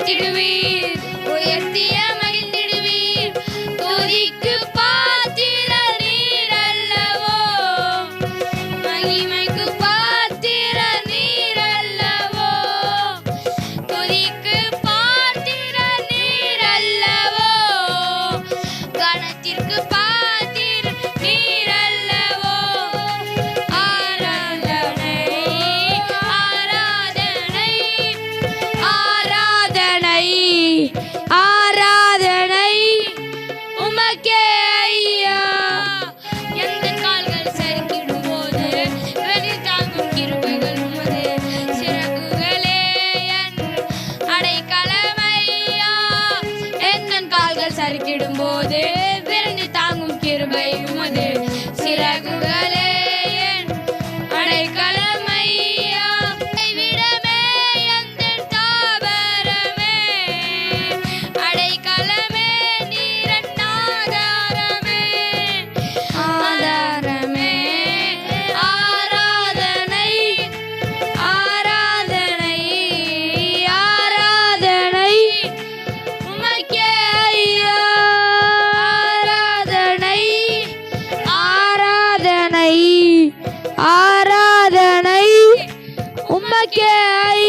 உயர்த்திடுவீர் உயர்த்திய மகிழ்ந்திடுவீர் துதிக்கு பாத்திர நீர் அல்லவோ மகிமைக்கு பாத்திர நீர் அல்லவோ துதிக்கு பாத்திர நீர் அல்லவோ கணத்திற்கு பாத்திர நீர் அல்லவோ ஆராதனை ஆராதனை ஆராதனை ஆராதனை உமக்கே ஐயா எந்த கால்கள் சரிக்கிடும் போது வெளி தாங்கும் கிருபைகள் உமது சிறகுகளே என் அடைக்கலமையா எந்த கால்கள் சரிக்கிடும் போது விரைந்து தாங்கும் கிருபை உமது சிறகுகளே என் அடைக்கலமையா கைவிடமே எந்தன் தாபரமே அடைக்கலமே நீரன் ஆதாரமே ஆதாரமே ஆராதனை ஆராதனை ஆராதனை உமக்கே ஐயா ஆராதனை ஆராதனை ஆராதனை உமக்கே ஐயா